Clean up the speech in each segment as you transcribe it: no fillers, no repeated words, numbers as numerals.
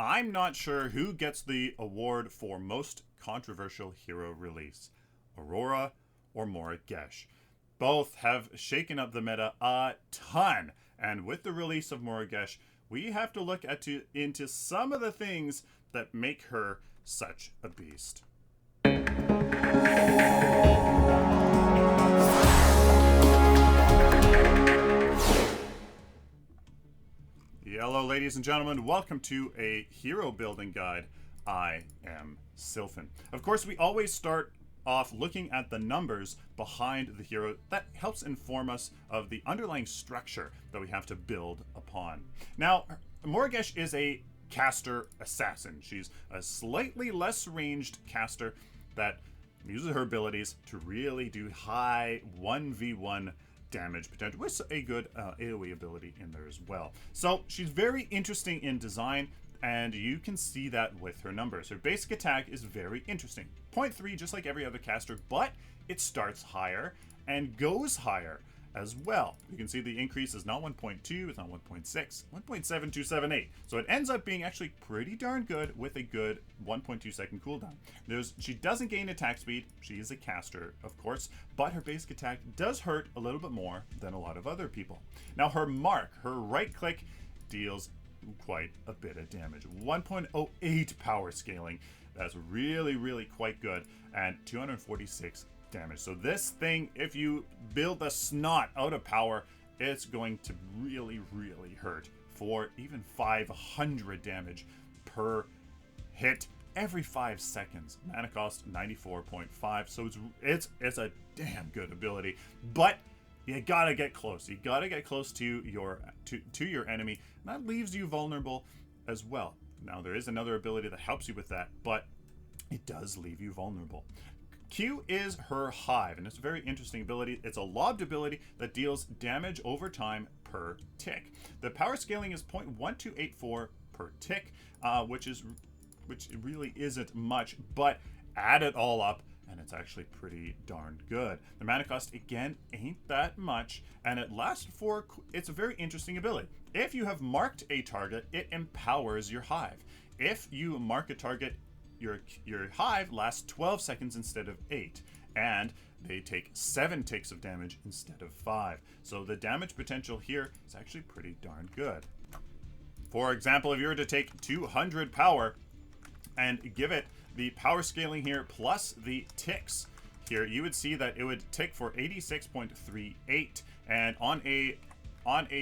I'm not sure who gets the award for most controversial hero release, Aurora or Morigesh. Both have shaken up the meta a ton, and with the release of Morigesh, we have to look into some of the things that make her such a beast. Hello, ladies and gentlemen. Welcome to a hero building guide. I am Sylphin. Of course, we always start off looking at the numbers behind the hero. That helps inform us of the underlying structure that we have to build upon. Now, Morigesh is a caster assassin. She's a slightly less ranged caster that uses her abilities to really do high 1v1 damage potential with a good AoE ability in there as well. So she's very interesting in design, and you can see that with her numbers. Her basic attack is very interesting. 0.3, just like every other caster, but it starts higher and goes higher as well. You can see the increase is not 1.2, it's not 1.6, 1.7278. So it ends up being actually pretty darn good with a good 1.2 second cooldown. She doesn't gain attack speed. She is a caster, of course, but her basic attack does hurt a little bit more than a lot of other people. Now her mark, her right click, deals quite a bit of damage. 1.08 power scaling. That's really quite good, and 246 damage. So this thing, if you build the snot out of power, it's going to really hurt for even 500 damage per hit every 5 seconds. Mana cost 94.5, so it's a damn good ability, but you gotta get close. You gotta get close to your enemy, and that leaves you vulnerable as well. Now there is another ability that helps you with that, but it does leave you vulnerable. Q is her hive, and it's a very interesting ability. It's a lobbed ability that deals damage over time per tick. The power scaling is 0.1284 per tick, which really isn't much, but add it all up and it's actually pretty darn good. The mana cost, again, ain't that much, and it lasts for, it's a very interesting ability. If you have marked a target, it empowers your hive. If you mark a target, your hive lasts 12 seconds instead of 8, and they take 7 ticks of damage instead of 5. So the damage potential here is actually pretty darn good. For example, if you were to take 200 power and give it the power scaling here plus the ticks here, you would see that it would tick for 86.38, and on a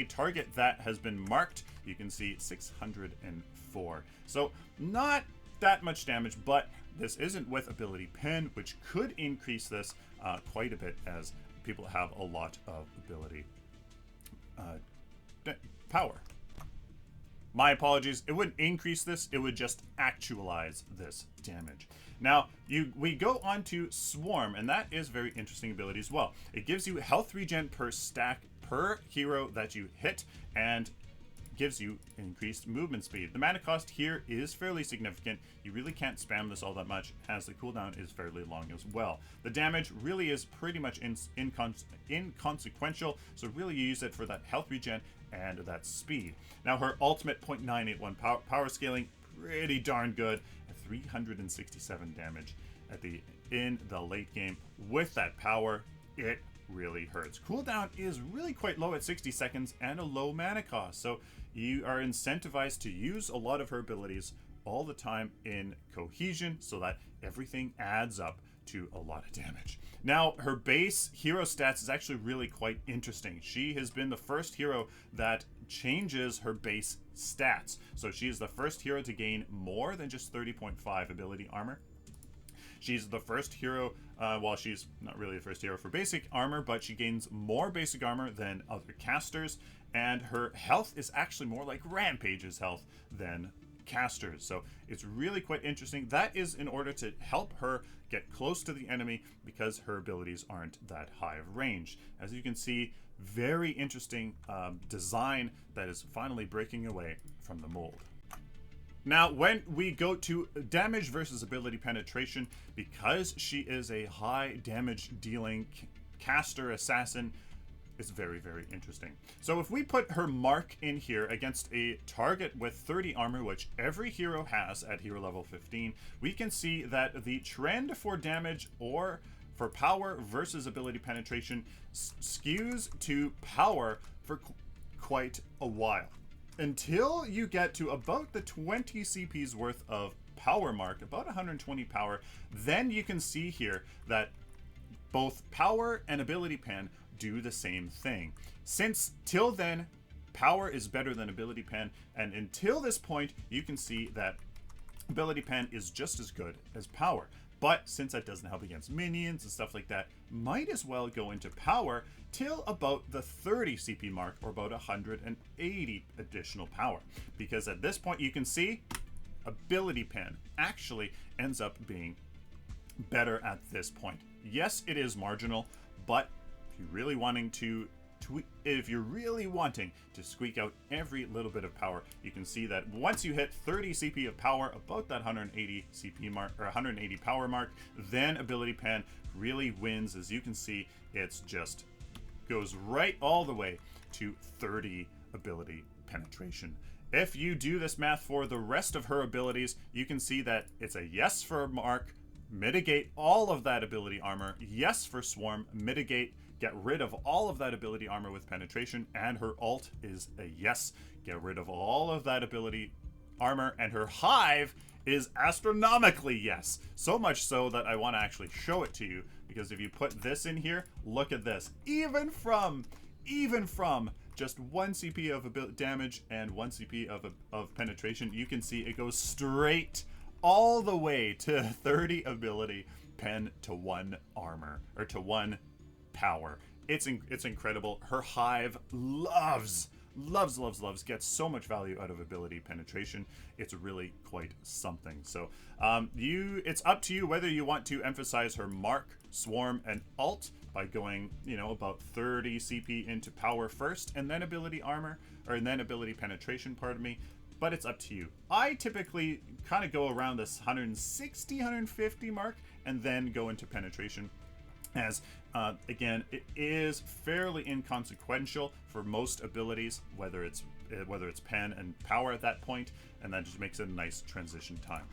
target that has been marked, you can see 604. So not that much damage, but this isn't with ability pen, which could increase this quite a bit as people have a lot of ability power. My apologies, it wouldn't increase this, it would just actualize this damage. Now, we go on to Swarm, and that is a very interesting ability as well. It gives you health regen per stack per hero that you hit, and gives you increased movement speed. The mana cost here is fairly significant. You really can't spam this all that much, as the cooldown is fairly long as well. The damage really is pretty much inconsequential, so really you use it for that health regen and that speed. Now her ultimate 0.981 power scaling, pretty darn good, at 367 damage in the late game. With that power, it really hurts. Cooldown is really quite low at 60 seconds and a low mana cost, so you are incentivized to use a lot of her abilities all the time in cohesion so that everything adds up to a lot of damage. Now, her base hero stats is actually really quite interesting. She has been the first hero that changes her base stats. So she is the first hero to gain more than just 30.5 ability armor. She's the first hero, well, she's not really the first hero for basic armor, but she gains more basic armor than other casters, and her health is actually more like Rampage's health than casters. So it's really quite interesting. That is in order to help her get close to the enemy because her abilities aren't that high of range. As you can see, very interesting design that is finally breaking away from the mold. Now, when we go to damage versus ability penetration, because she is a high damage dealing caster assassin, is very, very interesting. So if we put her mark in here against a target with 30 armor, which every hero has at hero level 15, we can see that the trend for damage or for power versus ability penetration skews to power for quite a while. Until you get to about the 20 CP's worth of power mark, about 120 power, then you can see here that both power and ability pen do the same thing. Since till then, power is better than ability pen, and until this point, you can see that ability pen is just as good as power. But since that doesn't help against minions and stuff like that, might as well go into power till about the 30 CP mark, or about 180 additional power. Because at this point, you can see ability pen actually ends up being better at this point. Yes, it is marginal, but if you're really wanting to squeak out every little bit of power, you can see that once you hit 30 CP of power, about that 180 CP mark, or 180 power mark, then ability pen really wins. As you can see, it's just goes right all the way to 30 ability penetration. If you do this math for the rest of her abilities, you can see that it's a yes for mark, mitigate all of that ability armor, yes for swarm, mitigate, get rid of all of that ability armor with penetration, and her ult is a yes, get rid of all of that ability armor, and her hive is astronomically yes. So much so that I want to actually show it to you, because if you put this in here, look at this. Even from just 1 CP of damage and 1 CP of penetration, you can see it goes straight all the way to 30 ability pen to 1 armor, or to 1 power. It's incredible. Her hive loves, gets so much value out of ability penetration. It's really quite something. So it's up to you whether you want to emphasize her mark, swarm, and ult by going, about 30 CP into power first, and then ability armor, and then ability penetration, pardon me. But it's up to you. I typically kind of go around this 160, 150 mark, and then go into penetration, as again, it is fairly inconsequential for most abilities, whether it's pen and power at that point, and that just makes it a nice transition time.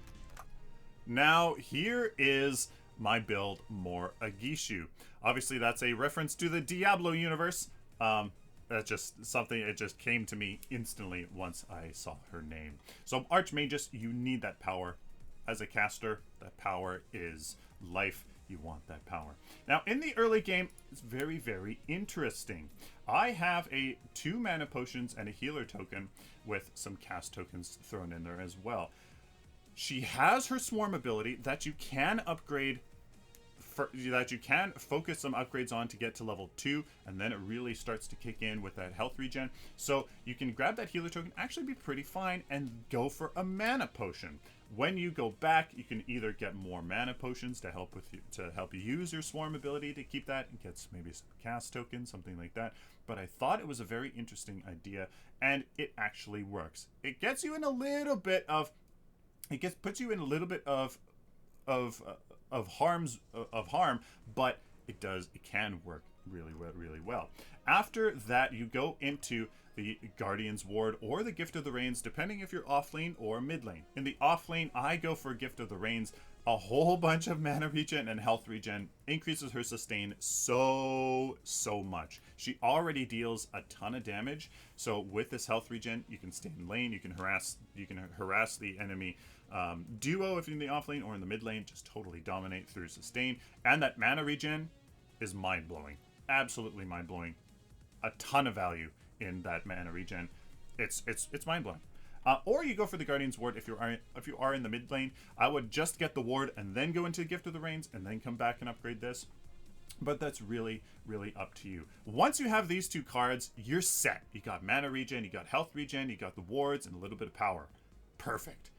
Now here is my build, Morigesh. Obviously, that's a reference to the Diablo universe. That's just something, it just came to me instantly once I saw her name. So Archmagus, you need that power. As a caster, that power is life. You want that power. Now, in the early game, it's very, very interesting. I have 2 mana potions and a healer token with some cast tokens thrown in there as well. She has her swarm ability that you can upgrade, that you can focus some upgrades on to get to level 2, and then it really starts to kick in with that health regen. So you can grab that healer token, actually be pretty fine, and go for a mana potion. When you go back, you can either get more mana potions to help you use your swarm ability to keep that, and get maybe some cast tokens, something like that. But I thought it was a very interesting idea, and it actually works. It gets you in a little bit of, puts you in a little bit of harm, but it can work really well. After that, you go into the Guardian's Ward or the Gift of the Rains, depending if you're off lane or mid lane. In the off lane, I go for Gift of the Rains. A whole bunch of mana regen and health regen increases her sustain so much. She already deals a ton of damage, so with this health regen, you can stay in lane, you can harass the enemy duo if you're in the off lane, or in the mid lane, just totally dominate through sustain. And that mana regen is mind-blowing. Absolutely mind-blowing. A ton of value in that mana regen. It's mind-blowing. Or you go for the Guardian's Ward if you are in the mid lane. I would just get the ward and then go into the Gift of the Rains and then come back and upgrade this. But that's really up to you. Once you have these 2 cards, you're set. You got mana regen, you got health regen, you got the wards, and a little bit of power. Perfect.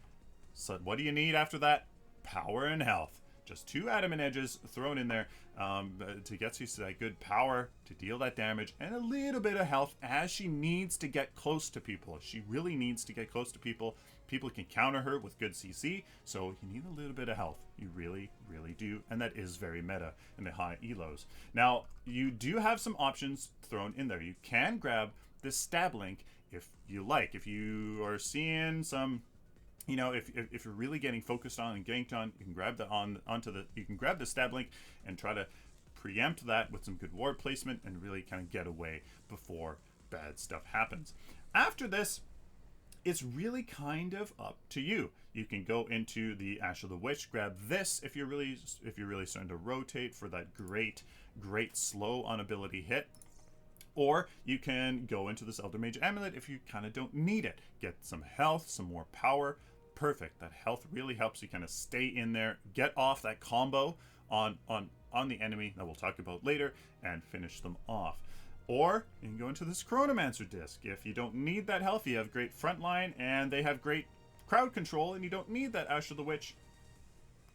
So what do you need after that? Power and health. Just 2 adamant edges thrown in there to get you that good power to deal that damage and a little bit of health as she needs to get close to people. She really needs to get close to people. People can counter her with good CC, so you need a little bit of health. You really, really do, and that is very meta in the high elos. Now, you do have some options thrown in there. You can grab this stab link if you like. If you are seeing some, you know, if you're really getting focused on and ganked on, you can grab you can grab the stab link and try to preempt that with some good ward placement and really kind of get away before bad stuff happens. After this, it's really kind of up to you. You can go into the Ash of the Witch, grab this if you're really starting to rotate for that great slow on ability hit. Or you can go into this Elder Mage Amulet if you kind of don't need it. Get some health, some more power. Perfect. That health really helps you kind of stay in there, get off that combo on the enemy that we'll talk about later, and finish them off. Or you can go into this Chronomancer disc. If you don't need that health, you have great frontline, and they have great crowd control, and you don't need that Ash of the Witch,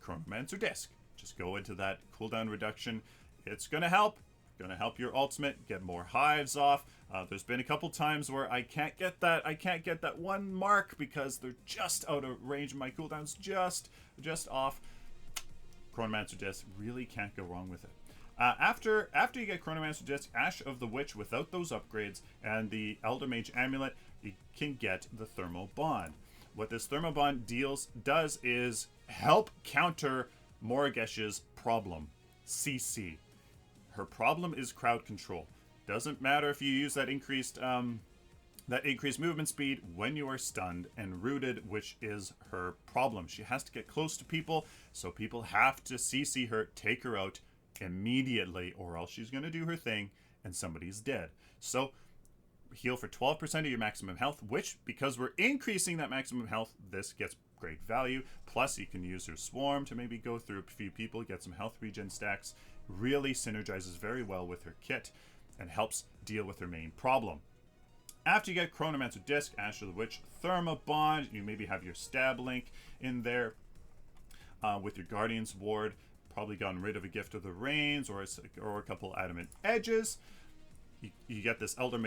Chronomancer disc. Just go into that cooldown reduction. It's going to help. Going to help your ultimate get more hives off. There's been a couple times where I can't get that one mark because they're just out of range. My cooldown's just off. Chronomancer disc, really can't go wrong with it. After you get Chronomancer disc, Ash of the Witch without those upgrades, and the Elder Mage Amulet, you can get the Thermal Bond. What this Thermal Bond does is help counter Morigesh's problem, CC. Her problem is crowd control. Doesn't matter if you use that increased movement speed when you are stunned and rooted, which is her problem. She has to get close to people, so people have to CC her, take her out immediately, or else she's going to do her thing and somebody's dead. So heal for 12% of your maximum health, which, because we're increasing that maximum health, this gets great value. Plus you can use her swarm to maybe go through a few people, get some health regen stacks. Really synergizes very well with her kit and helps deal with her main problem. After you get Chronomancer disc, Ash of the Witch, Thermal Bond, you maybe have your stab link in there with your Guardian's Ward. Probably gotten rid of a Gift of the Rains or a couple adamant edges. You get this Elder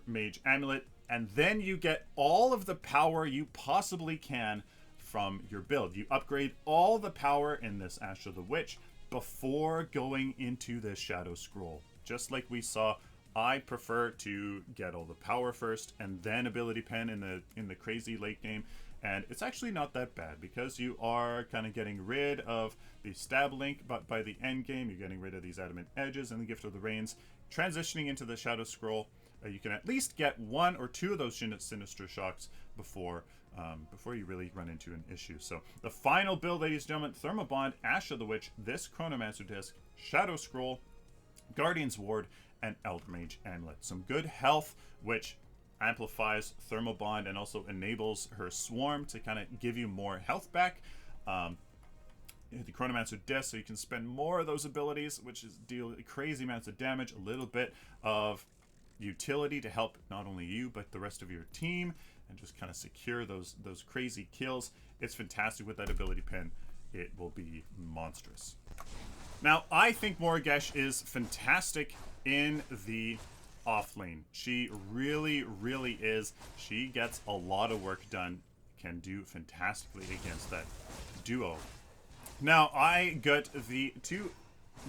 Mage Amulet, and then you get all of the power you possibly can from your build. You upgrade all the power in this Ash of the Witch before going into this Shadow Scroll. Just like we saw, I prefer to get all the power first and then ability pen in the crazy late game. And it's actually not that bad because you are kind of getting rid of the stab link, but by the end game you're getting rid of these adamant edges and the Gift of the Rains. Transitioning into the Shadow Scroll, you can at least get 1 or 2 of those Sinister Shocks before you really run into an issue. So the final build, ladies and gentlemen, Thermal Bond, Ash of the Witch, this Chronomancer disc, Shadow Scroll, Guardian's Ward, and Elder Mage Amulet. Some good health, which amplifies Thermal Bond and also enables her swarm to kind of give you more health back. The Chronomancer disc, so you can spend more of those abilities, which is deal crazy amounts of damage, a little bit of utility to help not only you but the rest of your team, and just kind of secure those crazy kills. It's fantastic with that ability pin. It will be monstrous. Now, I think Morigesh is fantastic in the off lane. She really, really is. She gets a lot of work done, can do fantastically against that duo. Now, I got the 2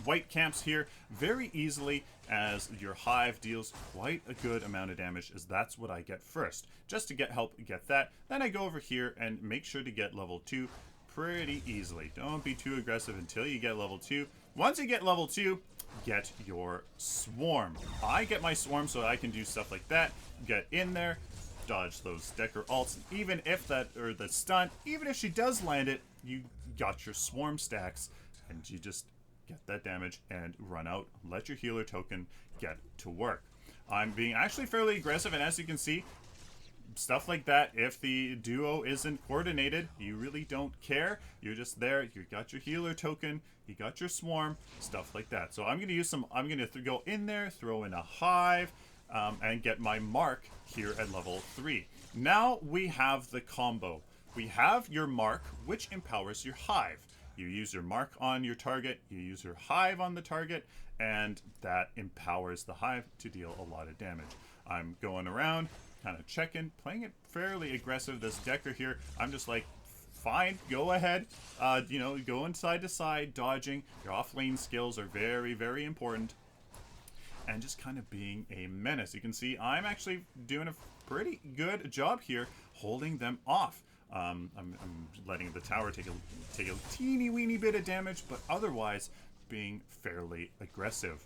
white camps here very easily, as your hive deals quite a good amount of damage, as that's what I get first, just to help get that. Then I go over here and make sure to get level 2 pretty easily. Don't be too aggressive until you get level 2. Once you get level 2, get your swarm. I get my swarm so I can do stuff like that, get in there, dodge those Decker ults, even if the stun, even if she does land it, you got your swarm stacks, and you just get that damage and run out. Let your healer token get to work. I'm being actually fairly aggressive, and as you can see, stuff like that, if the duo isn't coordinated, you really don't care. You're just there, you got your healer token, you got your swarm, stuff like that. So I'm going to use I'm going to go in there, throw in a hive, and get my mark here at level 3. Now we have the combo. We have your mark, which empowers your hive. you use your mark on your target, you use your hive on the target, and that empowers the hive to deal a lot of damage. I'm going around, kind of checking, playing it fairly aggressive. This Decker here, I'm just like, fine, go ahead. You know, going side to side, dodging. Your off-lane skills are very, very important. And just kind of being a menace. You can see I'm actually doing a pretty good job here holding them off. I'm letting the tower take a teeny weeny bit of damage, but otherwise being fairly aggressive.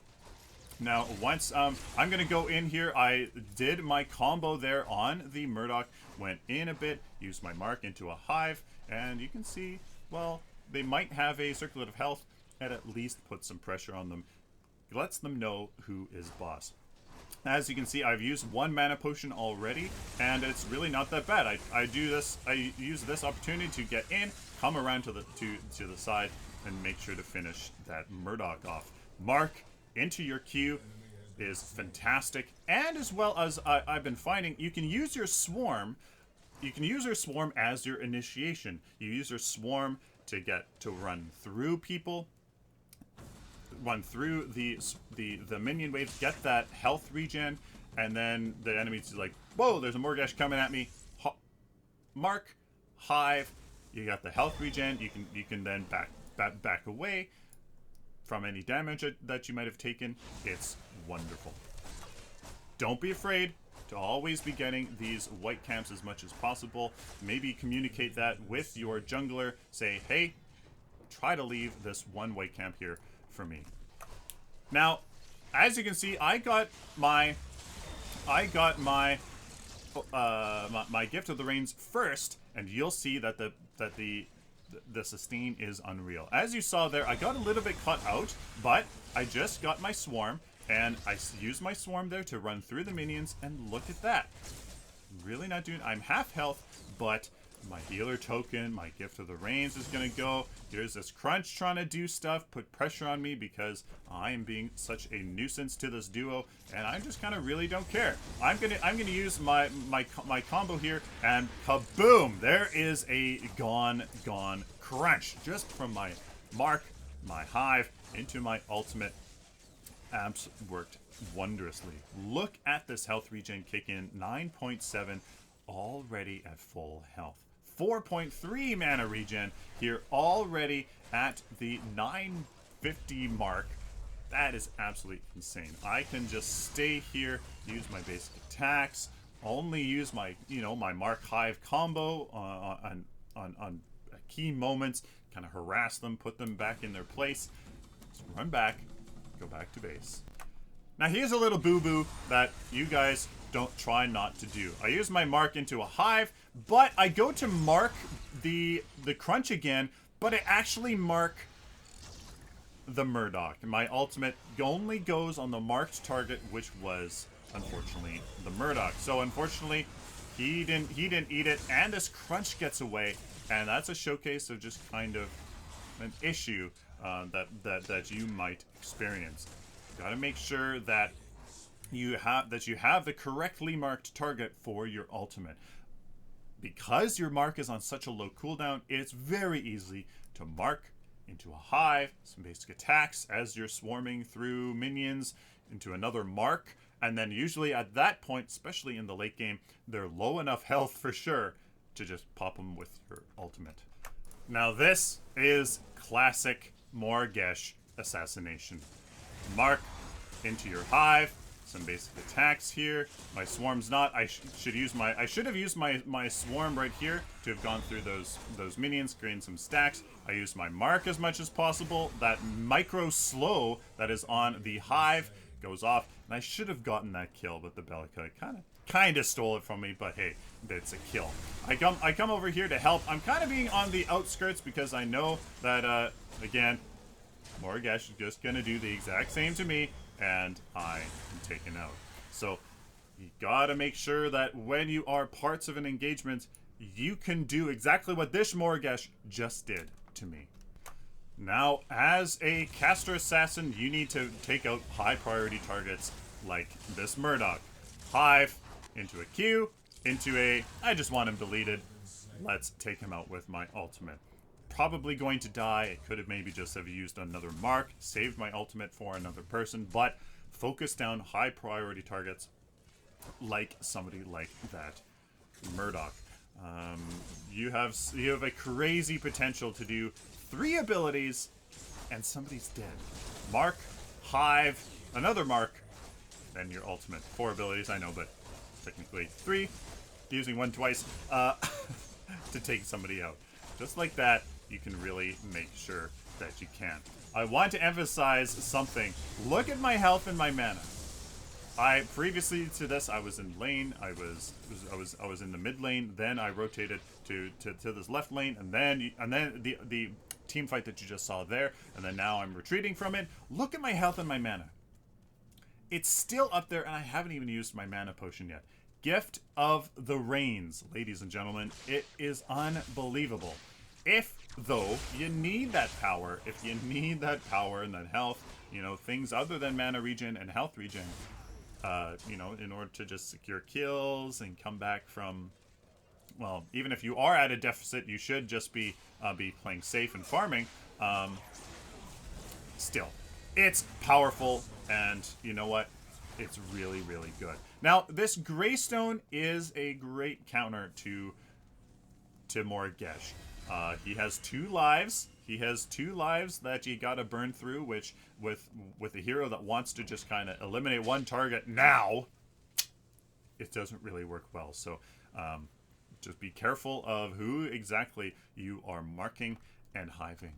Now, once I'm going to go in here, I did my combo there on the Murdoch, went in a bit, used my mark into a hive, and you can see, well, they might have a circlet of health, and at least put some pressure on them. It lets them know who is boss. As you can see, I've used 1 mana potion already, and it's really not that bad. I use this opportunity to get in, come around to the side, and make sure to finish that Murdoch off. Mark into your queue is fantastic, and as well as I've been finding, you can use your swarm. You can use your swarm as your initiation. You use your swarm to run through people, run through the minion waves, get that health regen, and then the enemies are like, whoa, there's a Morigesh coming at me. Mark, hive, you got the health regen. You can then back away from any damage that you might have taken. It's wonderful. Don't be afraid to always be getting these white camps as much as possible. Maybe communicate that with your jungler. Say, hey, try to leave this 1 white camp here for me. Now, as you can see, I got my Gift of the Rains first, and you'll see that the sustain is unreal. As you saw there, I got a little bit cut out, but I just got my swarm, and I used my swarm there to run through the minions, and look at that. Really not doing... I'm half health, but my healer token, my Gift of the Rains is gonna go. Here's this Crunch trying to do stuff, put pressure on me because I am being such a nuisance to this duo, and I just kind of really don't care. I'm gonna use my combo here, and kaboom! There is a gone Crunch just from my mark, my hive into my ultimate. Amps worked wondrously. Look at this health regen kick in, 9.7, already at full health. 4.3 mana regen here, already at the 950 mark. That is absolutely insane. I can just stay here, use my basic attacks, only use my my mark hive combo on key moments, kind of harass them, put them back in their place, just run back, go back to base. Now here's a little boo-boo that you guys don't try not to do. I use my mark into a hive, but I go to mark the Crunch again, but I actually mark the Murdoch. My ultimate only goes on the marked target, which was unfortunately the Murdoch. So unfortunately, he didn't eat it, and this Crunch gets away, and that's a showcase of just kind of an issue that you might experience. Got to make sure that you have the correctly marked target for your ultimate. Because your mark is on such a low cooldown, it's very easy to mark into a hive, some basic attacks as you're swarming through minions into another mark, and then usually at that point, especially in the late game, they're low enough health for sure to just pop them with your ultimate. Now this is classic Morigesh assassination. Mark into your hive, some basic attacks here. My swarm's not. I should have used my swarm right here to have gone through those minions, gained some stacks. I used my mark as much as possible. That micro slow that is on the hive goes off, and I should have gotten that kill, but the Bellica kind of stole it from me. But hey, it's a kill. I come over here to help. I'm kind of being on the outskirts because I know that again, Morigesh is just gonna do the exact same to me, and I am taken out. So you gotta make sure that when you are parts of an engagement, you can do exactly what this Morigesh just did to me. Now, as a caster assassin, you need to take out high priority targets like this Murdoch. Hive into a Q, into a I just want him deleted. Let's take him out with my ultimate. probably going to die. It could have maybe just have used another mark, saved my ultimate for another person, but focus down high priority targets like somebody like that Murdoch. You have a crazy potential to do 3 abilities, and somebody's dead. Mark, Hive, another mark, then your ultimate. 4 abilities, I know, but technically 3. Using 1 twice to take somebody out. Just like that, you can really make sure that you can. I want to emphasize something. Look at my health and my mana. Previously to this, I was in lane. I was in the mid lane. Then I rotated to this left lane, and then the team fight that you just saw there, and then now I'm retreating from it. Look at my health and my mana. It's still up there, and I haven't even used my mana potion yet. Gift of the Rains, ladies and gentlemen. It is unbelievable. If, though, you need that power, and that health, you know, things other than mana regen and health regen, you know, in order to just secure kills and come back from, well, even if you are at a deficit, you should just be playing safe and farming. Still, it's powerful, and you know what? It's really, really good. Now, this Greystone is a great counter to Morigesh. He has 2 lives. He has 2 lives that you gotta burn through, which with a hero that wants to just kind of eliminate one target now, it doesn't really work well. So just be careful of who exactly you are marking and hiving.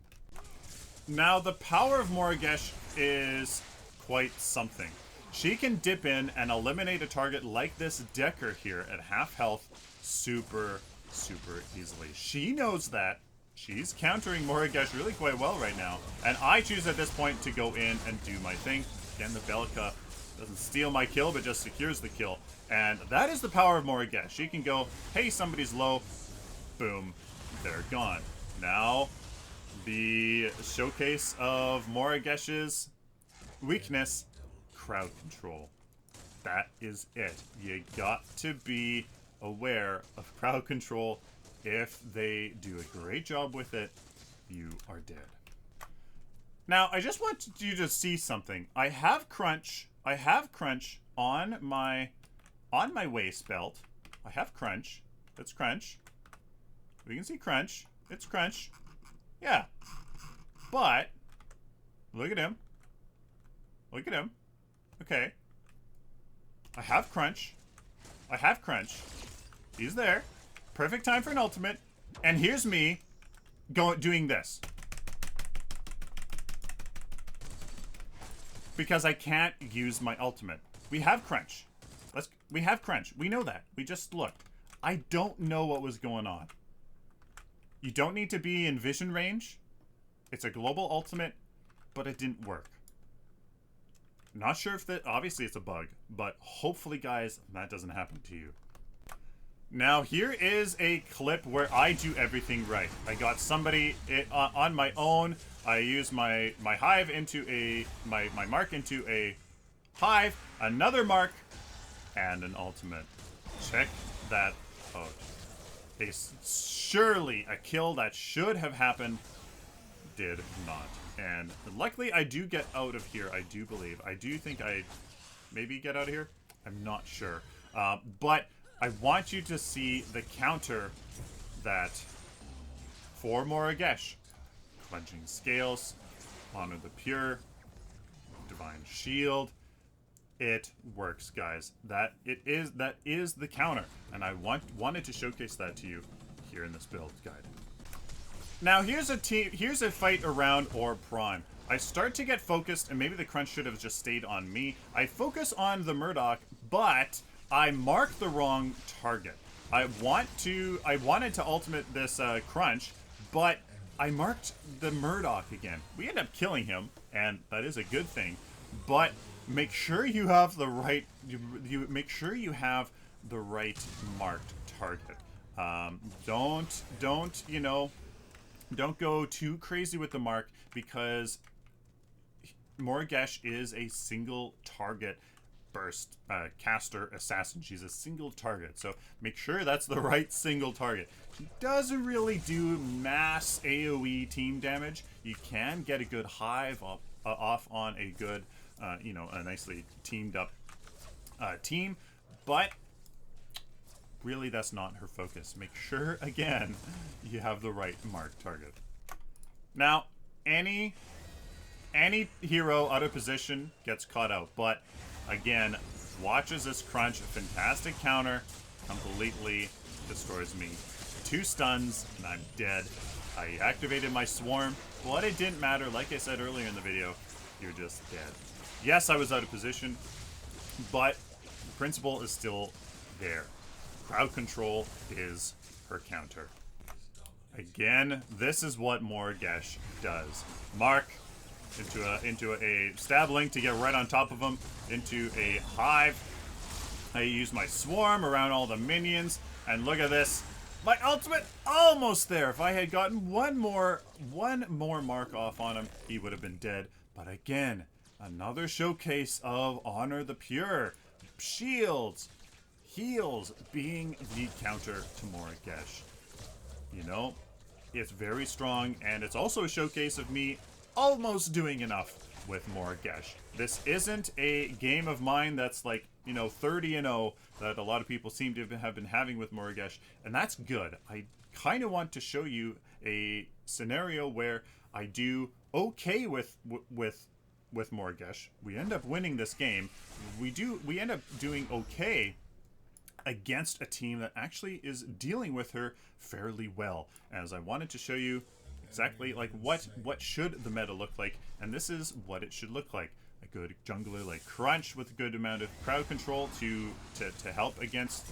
Now, the power of Morigesh is quite something. She can dip in and eliminate a target like this Decker here at half health super, super easily. She knows that. She's countering Morigesh really quite well right now. And I choose at this point to go in and do my thing. Again, the Belka doesn't steal my kill, but just secures the kill. And that is the power of Morigesh. She can go, hey, somebody's low. Boom. They're gone. Now, the showcase of Morigesh's weakness, crowd control. That is it. You got to be aware of crowd control. If they do a great job with it, you are dead. Now, I just want you to see something. I have crunch on my waist belt. I have crunch. That's crunch. We can see crunch. It's crunch. Yeah. But look at him. Look at him. Okay. I have crunch. I have crunch. He's there. Perfect time for an ultimate. And here's me doing this. Because I can't use my ultimate. We have crunch. We have crunch. We know that. We just looked. I don't know what was going on. You don't need to be in vision range. It's a global ultimate, but it didn't work. Not sure if that, obviously it's a bug, but hopefully, guys, that doesn't happen to you. Now, here is a clip where I do everything right. I got somebody on my own. I use my hive into my mark into a hive, another mark, and an ultimate. Check that out. Surely a kill that should have happened did not. And luckily, I do get out of here, I do believe. I do think I maybe get out of here. I'm not sure. But I want you to see the counter that for Morigesh. Clenching Scales, Honor the Pure, Divine Shield. It works, guys. That is the counter. And I wanted to showcase that to you here in this build guide. Now here's a fight around Orb Prime. I start to get focused, and maybe the crunch should have just stayed on me. I focus on the Murdoch, but I mark the wrong target. I wanted to ultimate this crunch, but I marked the Murdoch again. We end up killing him, and that is a good thing. But make sure you have the right. You make sure you have the right marked target. Don't go too crazy with the mark, because Morigesh is a single target burst caster assassin. She's a single target, so make sure that's the right single target. She doesn't really do mass AoE team damage. You can get a good hive off on a good, you know, a nicely teamed up team, but really that's not her focus. Make sure, again, you have the right mark target. Now, any hero out of position gets caught out, but again, watches this crunch. A fantastic counter completely destroys me. 2 stuns and I'm dead. I activated my swarm, but it didn't matter. Like I said earlier in the video, you're just dead. Yes, I was out of position, but the principle is still there. Crowd control is her counter. Again, this is what Morigesh does. Mark into a stab link to get right on top of him, into a hive. I use my swarm around all the minions, and look at this. My ultimate almost there. If I had gotten one more mark off on him, he would have been dead. But again, another showcase of Honor the Pure. Shields, heals being the counter to Morigesh. You know, it's very strong, and it's also a showcase of me almost doing enough with Morigesh. This isn't a game of mine that's like, you know, 30-0 that a lot of people seem to have been having with Morigesh, and that's good. I kind of want to show you a scenario where I do okay with Morigesh. We end up winning this game. We end up doing okay against a team that actually is dealing with her fairly well. As I wanted to show you exactly like what should the meta look like, and this is what it should look like. A good jungler like Crunch with a good amount of crowd control to help against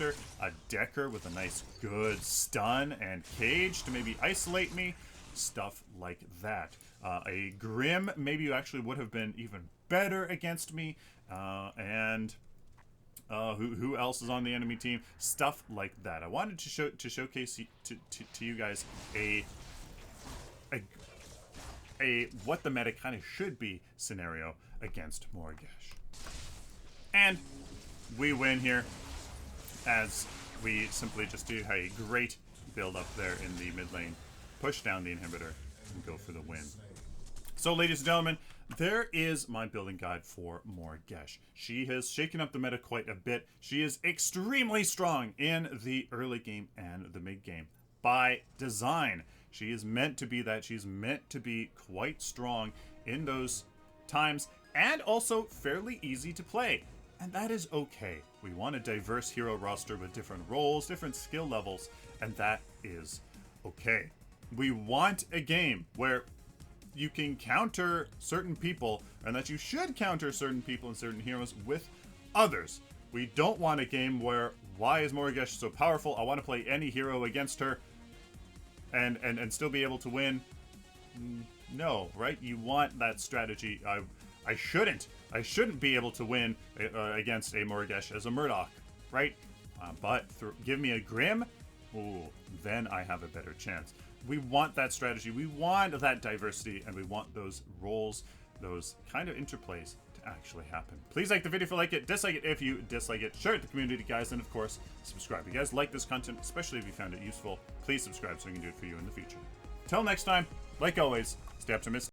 her. A Decker with a nice good stun and cage to maybe isolate me. Stuff like that. A Grim maybe you actually would have been even better against me. Who else is on the enemy team? Stuff like that. I wanted to showcase to you guys a what the meta kind of should be scenario against Morigesh. And we win here as we simply just do a great build up there in the mid lane, push down the inhibitor, and go for the win. So, ladies and gentlemen, there is my building guide for Morigesh. She has shaken up the meta quite a bit. She is extremely strong in the early game and the mid game by design. She is meant to be that. She's meant to be quite strong in those times and also fairly easy to play. And that is okay. We want a diverse hero roster with different roles, different skill levels, and that is okay. We want a game where you can counter certain people, and that you should counter certain people and certain heroes with others. We don't want a game where, why is Morigesh so powerful? I want to play any hero against her and still be able to win. No, right? You want that strategy. I shouldn't be able to win against a Morigesh as a Murdoch, right? But give me a Grim, ooh, then I have a better chance. We want that strategy, we want that diversity, and we want those roles, those kind of interplays to actually happen. Please like the video if you like it, dislike it if you dislike it, share it to the community, guys, and of course, subscribe. If you guys like this content, especially if you found it useful, please subscribe so we can do it for you in the future. Till next time, like always, stay optimistic.